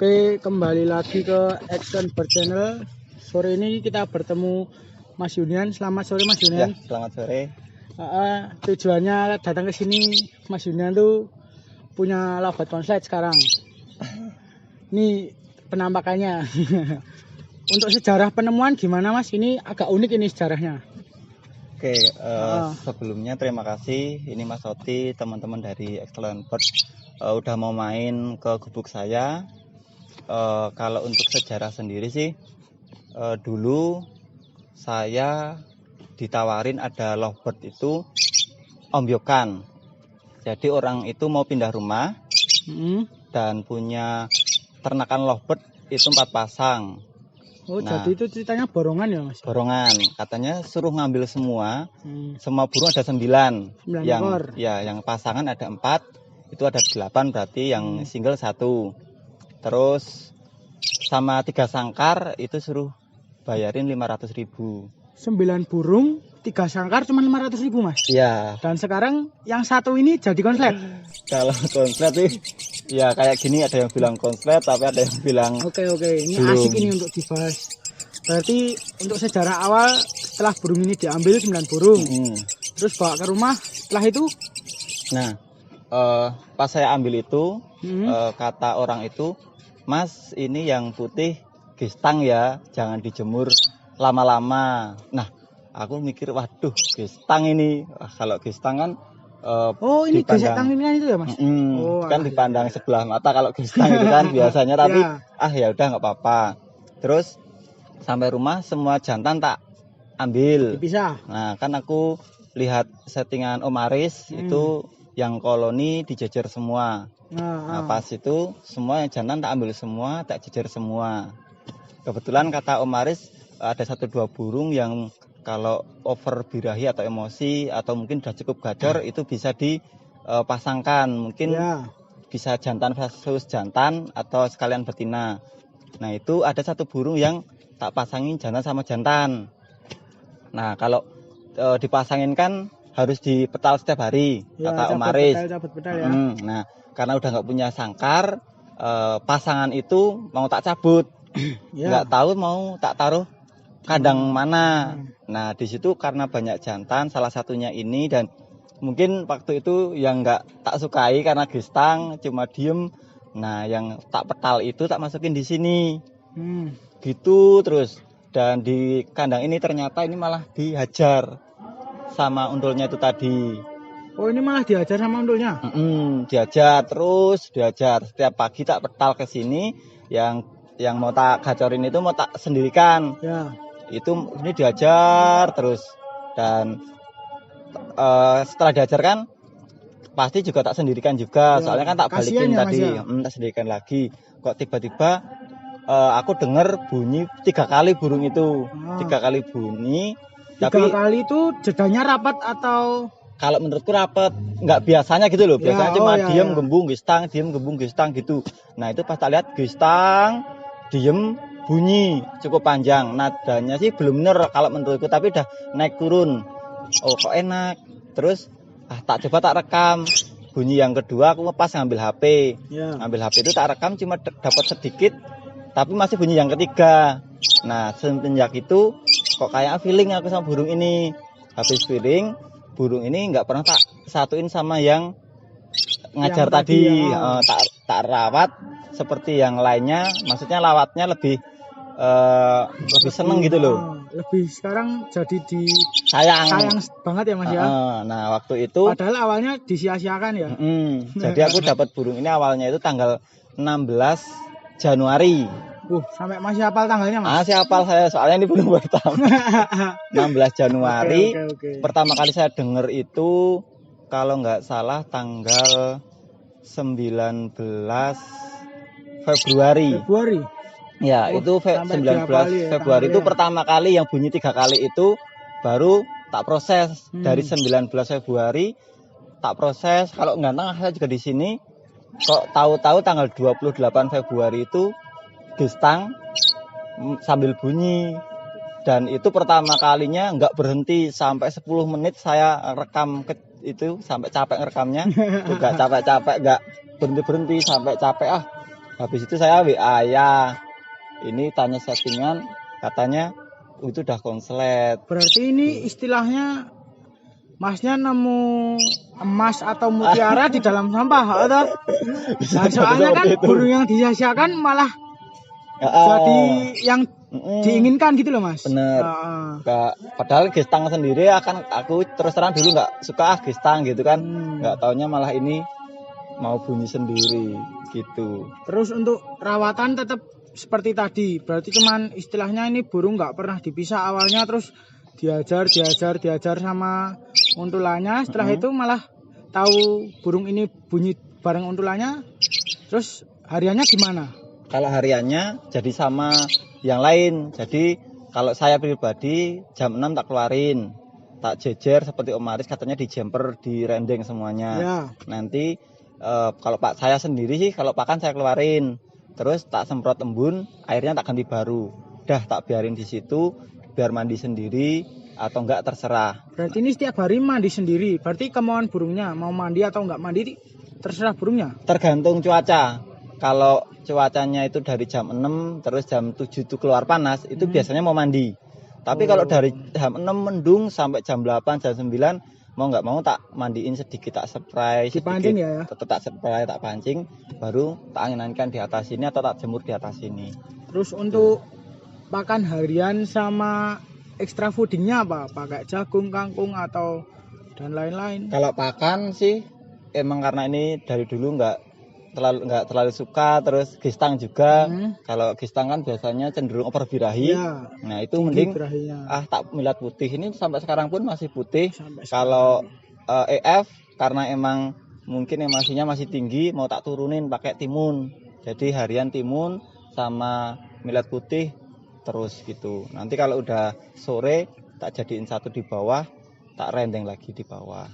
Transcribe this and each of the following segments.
Oke, kembali lagi ke Action Bird Channel. Sore ini kita bertemu Mas Yunian. Selamat sore Mas Ya, Yunian. selamat sore. Tujuannya datang ke sini, Mas Yunian tuh punya lovebird konslet sekarang. Ini penampakannya. Untuk sejarah penemuan gimana Mas? Ini agak unik ini sejarahnya. Oke, sebelumnya terima kasih. Ini Mas Oti, teman-teman dari Excellent Bird udah mau main ke gubuk saya. Kalau untuk sejarah sendiri sih, dulu saya ditawarin ada lovebird itu ombyokan. Jadi orang itu mau pindah rumah dan punya ternakan lovebird itu 4 pasang. Oh, jadi itu ceritanya borongan ya Mas? Borongan, katanya suruh ngambil semua. Semua burung ada 9. Yang pasangan ada 4, itu ada 8, berarti yang single 1. Terus sama 3 sangkar itu suruh bayarin 500.000. 9 burung, 3 sangkar cuma 500.000 Mas? Iya. Dan sekarang yang satu ini jadi konslet? Kalau konslet sih ya kayak gini, ada yang bilang konslet tapi ada yang bilang Oke, ini belum. asik ini untuk dibahas. Berarti untuk sejarah awal setelah burung ini diambil 9 burung, terus bawa ke rumah, setelah itu? Nah, pas saya ambil itu, kata orang itu, Mas ini yang putih gistang ya, jangan dijemur lama-lama. Nah, aku mikir, waduh gistang ini, kalau gistang kan oh ini gesek tanginnya itu ya Mas? Kan dipandang sebelah mata kalau gistang itu kan biasanya, tapi ya udah nggak apa-apa. Terus sampai rumah semua jantan tak ambil. Dipisah. Nah kan aku lihat settingan Om Aris itu yang koloni dijejer semua. Nah pas itu semua yang jantan tak ambil semua, tak jejer semua. Kebetulan kata Om Aris ada 1-2 burung yang kalau over birahi atau emosi atau mungkin udah cukup gacor itu bisa dipasangkan, mungkin bisa jantan versus jantan atau sekalian betina. Nah itu ada 1 burung yang tak pasangin jantan sama jantan. Nah kalau dipasangin kan harus dipetal setiap hari, kata Om Aris. Nah karena udah nggak punya sangkar, pasangan itu mau tak cabut, nggak tahu mau tak taruh kandang mana. Nah di situ karena banyak jantan, salah satunya ini, dan mungkin waktu itu yang nggak tak sukai karena gistang cuma diem. Nah yang tak petal itu tak masukin di sini, gitu terus. Dan di kandang ini ternyata ini malah dihajar sama undulnya itu tadi. Oh ini malah dihajar sama undulnya? Dihajar terus, dihajar. Setiap pagi tak petal ke sini, yang mau tak gacorin itu mau tak sendirikan. Itu ini diajar terus, dan setelah diajarkan pasti juga tak sendirikan juga, soalnya kan tak balikin tadi, tak sendirikan lagi. Kok tiba-tiba aku dengar bunyi 3 kali burung itu, 3 kali bunyi. 3 kali itu jedanya rapat atau? Kalau menurutku rapat, nggak biasanya gitu loh. Biasanya cuma diem gembung gistang, diem gembung gistang gitu. Nah itu pas tak lihat gistang, diem, bunyi cukup panjang. Nadanya sih belum bener kalau menurutku, tapi udah naik turun. Oh kok enak. Terus tak coba tak rekam. Bunyi yang kedua aku ngepas ngambil HP. Ngambil HP itu tak rekam, cuma dapat sedikit, tapi masih bunyi yang ketiga. Nah semenjak itu kok kayak feeling aku sama burung ini. Habis feeling, burung ini nggak pernah tak satuin sama yang ngajar yang tadi. Tak rawat seperti yang lainnya, maksudnya lawatnya lebih seneng gitu loh. Lebih sekarang jadi sayang banget ya Mas ya. Nah waktu itu padahal awalnya disia-siakan ya. Jadi aku dapat burung ini awalnya itu tanggal 16 Januari. Sampai masih hafal tanggalnya Mas? Masih hafal saya, soalnya ini belum pertama. 16 Januari. Pertama kali saya dengar itu kalau nggak salah tanggal 19 Februari. Ya, itu 19 Februari itu pertama kali yang bunyi 3 kali itu baru tak proses. Dari 19 Februari tak proses. Kalau ganteng saya juga di sini. Kok tahu-tahu tanggal 28 Februari itu gistang sambil bunyi. Dan itu pertama kalinya nggak berhenti sampai 10 menit saya rekam itu sampai capek ngerekamnya. Juga capek-capek nggak berhenti sampai capek Habis itu saya WA ya, ini tanya settingan, katanya itu udah konslet. Berarti ini istilahnya Masnya nemu emas atau mutiara di dalam sampah, atau? Nah, soalnya kan burung yang disia-siakan malah jadi yang diinginkan gitu loh, Mas. Bener. Padahal gestang sendiri akan aku terus terang dulu nggak suka gestang gitu kan, nggak taunya malah ini mau bunyi sendiri gitu. Terus untuk rawatan tetap seperti tadi, berarti cuman istilahnya ini burung nggak pernah dipisah awalnya, terus diajar sama untulannya, setelah itu malah tahu burung ini bunyi bareng untulannya. Terus hariannya gimana? Kalau hariannya jadi sama yang lain, jadi kalau saya pribadi jam 6 tak keluarin, tak jejer seperti Om Aris, katanya di jumper, di rendeng semuanya ya. Nanti kalau Pak saya sendiri sih, kalau pakan saya keluarin, terus tak semprot embun, airnya tak ganti baru, dah tak biarin di situ biar mandi sendiri atau enggak terserah. Berarti ini setiap hari mandi sendiri, berarti kemauan burungnya mau mandi atau enggak mandi terserah burungnya? Tergantung cuaca. Kalau cuacanya itu dari jam 6 terus jam 7 itu keluar panas, itu biasanya mau mandi. Tapi kalau dari jam 6 mendung sampai jam 8, jam 9 mau nggak mau tak mandiin sedikit, tak spray sedikit, ya? tetap tak spray, tak pancing, baru tak angin-anginkan di atas sini atau tak jemur di atas sini. Terus untuk pakan harian sama extra foodingnya apa? Pakai jagung, kangkung atau dan lain-lain? Kalau pakan sih emang karena ini dari dulu nggak terlalu suka, terus gestang juga. Kalau gestang kan biasanya cenderung over birahi. Ya, nah itu mending birahinya. Tak milad putih, ini sampai sekarang pun masih putih. Kalau EF karena emang mungkin emosinya masih tinggi, mau tak turunin pakai timun. Jadi harian timun sama milad putih terus gitu. Nanti kalau udah sore tak jadiin satu di bawah, tak rendeng lagi di bawah.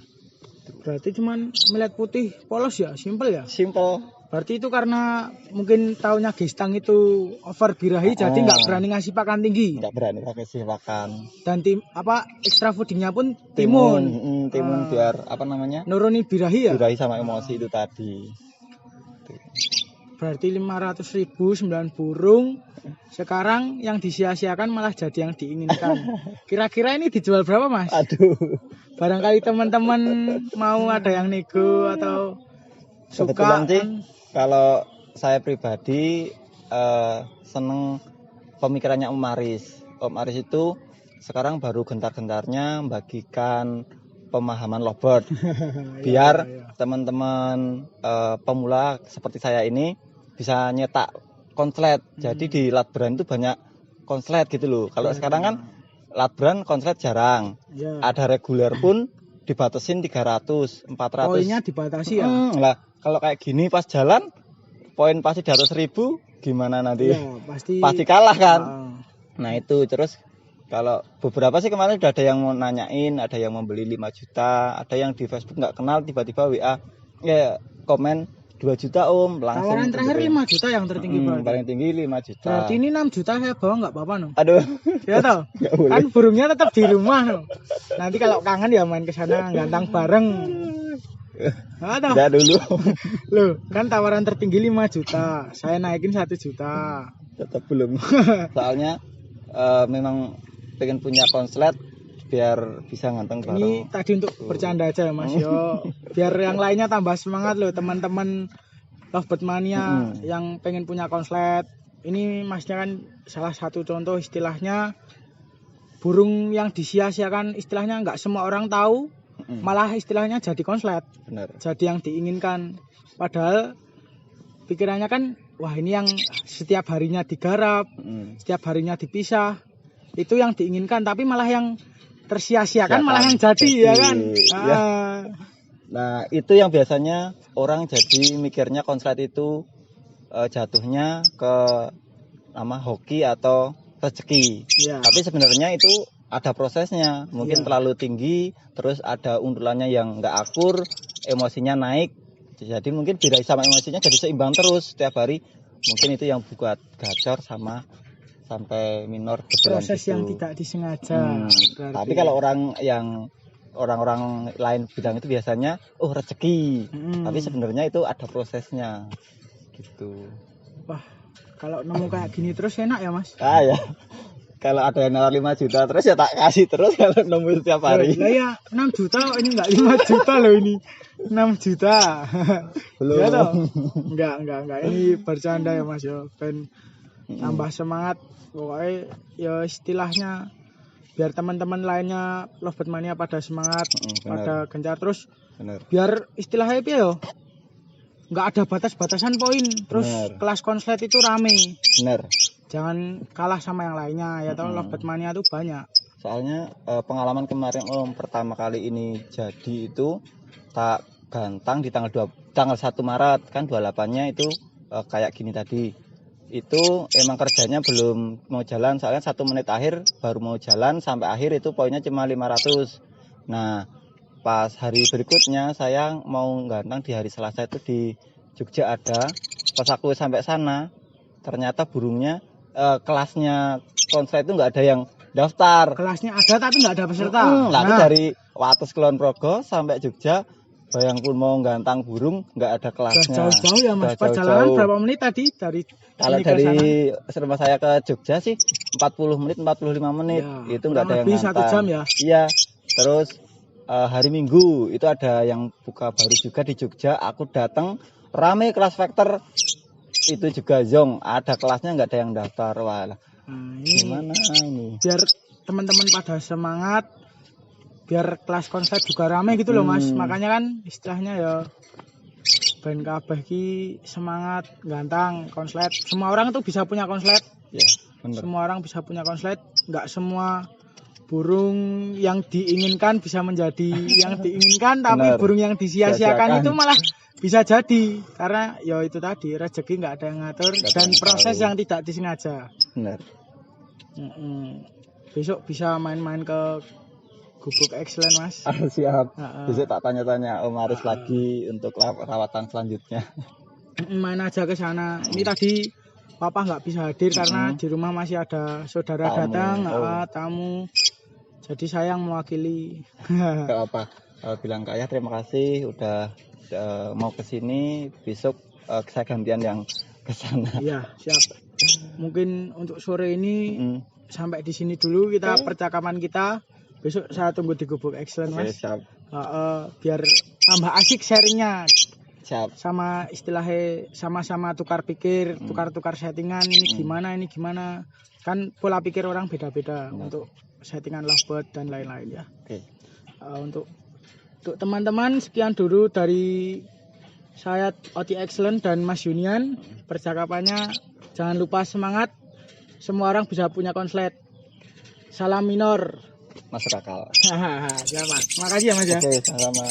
Berarti cuman milad putih polos ya, simple ya? Simple. Berarti itu karena mungkin taunya gestang itu over birahi, jadi nggak berani ngasih pakan tinggi. Nggak berani ngasih pakan. Dan extra foodingnya pun timun. Timun biar apa namanya? Nuruni birahi ya? Birahi sama emosi itu tadi. Berarti 500.000 9 burung. Sekarang yang disia-siakan malah jadi yang diinginkan. Kira-kira ini dijual berapa, Mas? Aduh. Barangkali teman-teman mau ada yang nego atau suka. Sih, kalau saya pribadi seneng pemikirannya Om Aris. Om Aris itu sekarang baru gentar-gentarnya membagikan pemahaman lovebird biar teman-teman pemula seperti saya ini bisa nyetak konslet. Jadi di Latbrand itu banyak konslet gitu loh. Kalau sekarang kan Latbrand konslet jarang. Ada reguler pun dibatasin 300, 400. Poinnya dibatasi ya. Lah kalau kayak gini pas jalan poin pasti di atas 1.000, gimana nanti? Ya, pasti kalah kan. Nah itu terus kalau beberapa sih kemarin udah ada yang mau nanyain, ada yang membeli 5 juta, ada yang di Facebook nggak kenal tiba-tiba WA komen 2 juta Om, langsung. Tawaran terakhir 5 juta yang tertinggi berarti. Paling tinggi 5 juta. Berarti ini 6 juta saya bawa nggak apa-apa no? Aduh. Ya toh. Kan burungnya tetap di rumah no. Nanti kalau kangen ya main ke sana gantang bareng. Udah dulu. Loh, kan tawaran tertinggi 5 juta. Saya naikin 1 juta. Tetap belum. Soalnya memang pengen punya konslet biar bisa nganteng bareng. Ini tadi untuk bercanda aja Mas yo. Biar yang lainnya tambah semangat loh teman-teman Lovebird Mania yang pengen punya konslet. Ini Masnya kan salah satu contoh istilahnya burung yang disia-siakan, istilahnya nggak semua orang tahu. Malah istilahnya jadi konslet. Bener. Jadi yang diinginkan. Padahal pikirannya kan wah ini yang setiap harinya digarap, setiap harinya dipisah. Itu yang diinginkan, tapi malah yang tersia-siakan malah yang jadi ya kan. Nah itu yang biasanya orang jadi mikirnya konslet itu jatuhnya ke nama hoki atau rezeki. Tapi sebenarnya itu ada prosesnya. Mungkin terlalu tinggi, terus ada untulannya yang nggak akur, emosinya naik. Jadi mungkin birahi sama emosinya jadi seimbang terus setiap hari. Mungkin itu yang buat gacor sama sampai minor proses gitu. Yang tidak disengaja. Tapi kalau orang-orang lain bilang itu biasanya rezeki. Tapi sebenarnya itu ada prosesnya gitu. Wah, kalau nemu kayak gini terus enak ya Mas? Ah ya. Kalau ada yang nawar 5 juta terus ya tak kasih terus kalau nemu setiap hari. Lah ya 6 juta ini enggak 5 juta loh ini. 6 juta. Belum. Ya toh? Enggak. Ini bercanda ya Mas ya. Ben tambah semangat. Pokoknya ya istilahnya biar teman-teman lainnya Lovebird Mania pada semangat, pada gencar terus. Bener. Biar istilahnya apa ya? Enggak ada batas-batasan poin. Terus kelas konslet itu rame. Bener. Jangan kalah sama yang lainnya ya toh. Lovebird Mania itu banyak. Soalnya pengalaman kemarin Om pertama kali ini jadi itu tak gantang di tanggal 1 Maret kan 28-nya itu kayak gini tadi. Itu emang kerjanya belum mau jalan soalnya 1 menit akhir baru mau jalan sampai akhir itu poinnya cuma 500. Nah, pas hari berikutnya saya mau gantang di hari Selasa itu di Jogja ada. Pas aku sampai sana ternyata burungnya kelasnya konslet itu nggak ada yang daftar. Kelasnya ada tapi nggak ada peserta. Lalu dari Wates Kulon Progo sampai Jogja, bayangpun mau gantang burung nggak ada kelasnya. Jauh-jauh ya Mas. Perjalanan berapa menit tadi dari kalau dari rumah saya ke Jogja sih 40 menit 45 menit ya, itu nggak ada yang gantang. 1 jam ya. Iya. Terus hari Minggu itu ada yang buka baru juga di Jogja. Aku datang rame kelas vektor. Itu juga zong ada kelasnya nggak ada yang daftar. Wah, gimana ini biar teman-teman pada semangat, biar kelas konslet juga rame gitu loh Mas. Makanya kan istilahnya ya ben kabeh ki semangat gantang konslet. Semua orang tuh bisa punya konslet ya, bener. Semua orang bisa punya konslet. Nggak semua burung yang diinginkan bisa menjadi yang diinginkan. Tapi burung yang disia-siakan itu malah bisa jadi, karena ya itu tadi rezeki nggak ada yang ngatur dan proses yang tidak disengaja. Benar. Besok bisa main-main ke Gubuk Excellent Mas. Siap. Besok tak tanya-tanya Om Aris lagi untuk rawatan selanjutnya. Main aja ke sana. Ini tadi Papa nggak bisa hadir karena di rumah masih ada saudara datang, tamu. Jadi saya yang mewakili. Gak apa. Bilang ke ayah terima kasih udah mau ke sini, besok saya gantian yang ke sana. Iya, siap. Mungkin untuk sore ini sampai di sini dulu kita percakapan kita. Besok saya tunggu di Gubuk Excellent Mas. Siap. Biar tambah asik sharingnya. Siap. Sama istilahnya sama-sama tukar pikir, tukar-tukar settingan ini gimana. Kan pola pikir orang beda-beda untuk settingan lovebird dan lain-lain ya. Untuk teman-teman sekian dulu dari saya Oti Excellent dan Mas Yunian percakapannya. Jangan lupa semangat, semua orang bisa punya konslet. Salam minor Mas Rakal. Ya Mas, makasih ya Mas ya. Oke, sama-sama.